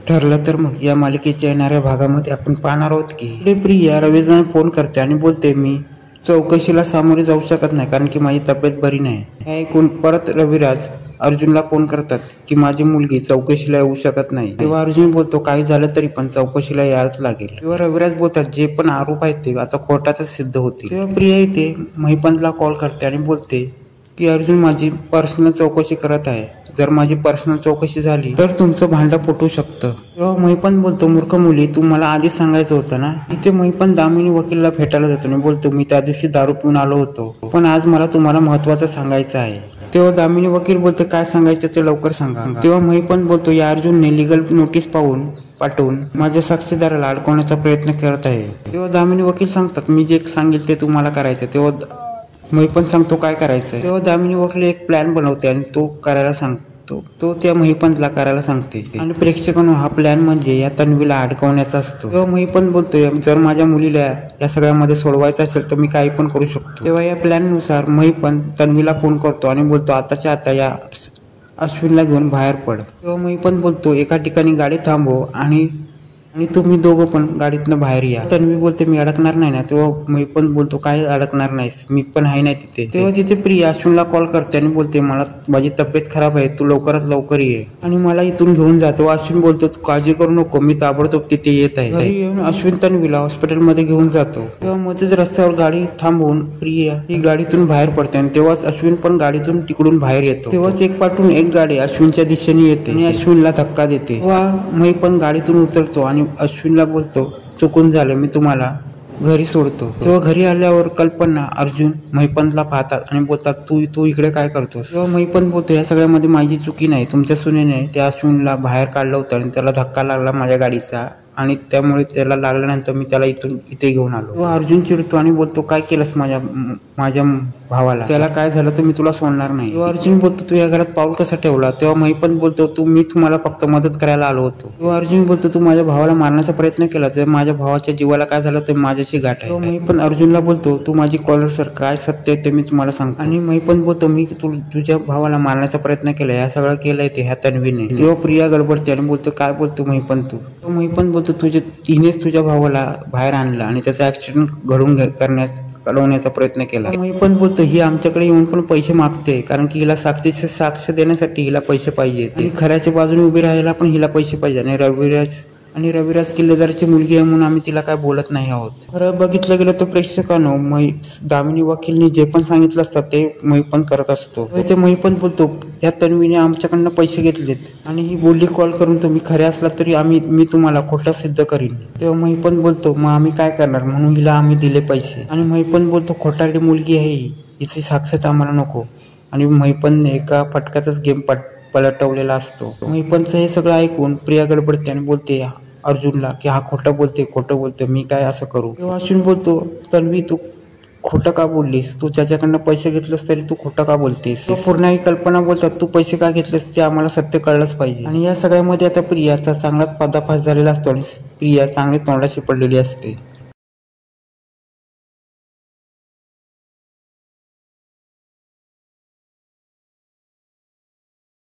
ठरलं तर मग या मालिकेच्या येणाऱ्या भागामध्ये आपण पाहणार आहोत की प्रिया रवीला फोन करते आणि बोलते मी चौकशीला सामोरे जाऊ शकत नाही कारण की माझी तब्येत बरी नाही। हे ऐकून परत रविराज अर्जुनला फोन करतात की माझी मुलगी चौकशीला येऊ शकत नाही। तेव्हा अर्जुन बोलतो काही झालं तरी पण चौकशीला यायलाच लागेल। तेव्हा रविराज बोलतात जे पण आरोप आहेत ते आता कोर्टातच सिद्ध होतील। तेव्हा प्रिया इथे महिपंतला कॉल करते आणि बोलते की अर्जुन माझी पर्सनल चौकशी करत आहे, जर माझी पर्सनल चौकशी झाली तर तुमचं भांडं फुटू शकतं। तेव्हा महिपंत बोलतो मूर्ख मुली तू मला आधीच सांगायचं होतं ना। इथे महिपंत दामिनी वकीलला भेटायला जातो आणि बोलतो मी त्या दिवशी दारू पिऊन आलो होतो पण आज मला तुम्हाला महत्वाचं सांगायचं आहे। तेव्हा दामिनी वकील बोलतो काय सांगायचं ते लवकर सांगा। तेव्हा महिपंत बोलतो या अर्जुनने लीगल नोटीस पाठवून माझ्या साक्षीदाराला अडकवण्याचा प्रयत्न करत आहे। तेव्हा दामिनी वकील सांगतात मी जे सांगेल ते तुम्हाला करायचं। तेव्हा महिपंत सांगतो काय करायचंय। तेव्हा दामिनी वकील एक प्लॅन बनवते आणि तो करायला सांगतो, तो त्या महिपंतला करायला सांगते आणि प्रेक्षकांनो हा प्लॅन म्हणजे या तन्वीला अडकवण्याचा असतो। तेव्हा महिपंत बोलतोय जर माझ्या मुलीला या सगळ्यामध्ये सोडवायचं असेल तर मी काही पण करू शकतो। तेव्हा या प्लॅन नुसार महिपंत तन्वीला फोन करतो आणि बोलतो आताच्या आता या अश्विनला घेऊन बाहेर पड। तेव्हा महिपंत बोलतो एका ठिकाणी गाडी थांबव आणि तुम्ही दोघं पण गाडीतनं बाहेर या। तन्वी बोलते मी अडकणार नाही ना। तेव्हा महिपंत बोलतो काय अडकणार नाहीस, मी पण आहे नाही तिथे। तेव्हा तिथे प्रिया अश्विनला कॉल करते आणि बोलते मला माझी तब्येत खराब आहे, तू लवकरात लवकर ये आणि मला इथून घेऊन जा। तेव्हा अश्विन बोलतो तू काळजी करू नको, मी ताबडतोब तिथे येत आहे। घरी येऊन अश्विन तन्वीला हॉस्पिटलमध्ये घेऊन जातो। तेव्हा मध्येच रस्त्यावर गाडी थांबवून प्रिया ही गाडीतून बाहेर पडते आणि तेव्हाच अश्विन पण गाडीतून तिकडून बाहेर येतो। तेव्हाच एक पाठून एक गाडी अश्विनच्या दिशेने येते आणि अश्विनला धक्का देते। तेव्हा महिपंत गाडीतून उतरतो आणि अश्विनला बोलतो चुकून झालं मी तुम्हाला घरी सोडतो। तेव्हा घरी आल्यावर कल्पना अर्जुन महिपंतला पाहतात आणि बोलतात तू इकडे काय करतोस। तेव्हा महिपंत बोलतो या सगळ्यामध्ये माझी चुकी नाही, तुमच्या सुनेने त्या अश्विनला बाहेर काढलं होतं आणि त्याला धक्का लागला माझ्या गाडीचा आणि त्यामुळे त्याला लागल्यानंतर मी त्याला इथे घेऊन आलो। तेव्हा अर्जुन चिडतो आणि बोलतो काय केलंस माझ्या भावाला, त्याला काय झालं तर मी तुला सोडणार नाही। तेव्हा अर्जुन बोलतो तू या घरात पाऊल कसा ठेवला। तेव्हा महिपंत बोलतो मी तुम्हाला फक्त मदत करायला आलो होतो। तेव्हा अर्जुन बोलतो तू माझ्या भावाला मारण्याचा प्रयत्न केला, तर माझ्या भावाच्या जीवाला काय झालं तर माझ्याशी गाठ आहे। महिपंत अर्जुनला बोलतो तू माझी कॉलर सर काय सत्य ते मी तुम्हाला सांगतो। आणि महिपंत बोलतो मी तुझ्या भावाला मारण्याचा प्रयत्न केला, या सगळं केलंय ते ह्या तन्वीने। तेव्हा प्रिया गडबडते आणि बोलतो काय बोलतो महिपंत तू। महिपंत बोलतो तिनेच तुझ्या भावाला बाहेर आणलं आणि त्याचा ऍक्सिडेंट घडवण्याचा प्रयत्न केला। महिपंत बोलतो ही आमच्याकडे येऊन पण पैसे मागते कारण की हिला साक्ष देण्यासाठी हिला पैसे पाहिजे आणि खऱ्याच्या बाजूने उभी राहायला पण हिला पैसे पाहिजे आणि रविराज किल्लेदारची मुलगी आहे म्हणून आम्ही तिला काय बोलत नाही आहोत। खरं बघितलं गेलं तर प्रेक्षकांनो दामिनी वकीलनी जे पण सांगितलं असतं ते महिपंत करत असतो। ते महिपंत बोलतो या तन्वीने आमच्याकडनं पैसे घेतलेत आणि ही बोलली कॉल करून तुम्ही खरे असला तरी मी तुम्हाला खोटं सिद्ध करीन। तेव्हा महिपंत बोलतो मग आम्ही काय करणार, म्हणून हिला आम्ही दिले पैसे। आणि महिपंत बोलतो खोटारडी मुलगी आहे हिची साक्षच आम्हाला नको आणि महिपंतने एका फटक्यातच गेम पलटवलेला असतो। महिपंतचं हे सगळं ऐकून प्रिया गडबडते आणि बोलते अर्जुनला की हा खोटं बोलते मी काय असं करू। तेव्हा अश्विन बोलतो तन्वी तू खोटं का बोललीस, तू त्याच्याकडनं पैसे घेतलेस तरी तू खोटं का बोलतेस। पूर्ण कल्पना बोलतात तू पैसे का घेतलेस ते आम्हाला सत्य कळलंच पाहिजे। आणि या सगळ्यामध्ये आता प्रियाचा चांगलाच पर्दाफाश झालेला असतो आणि प्रिया चांगली तोंडाशी पडलेली असते।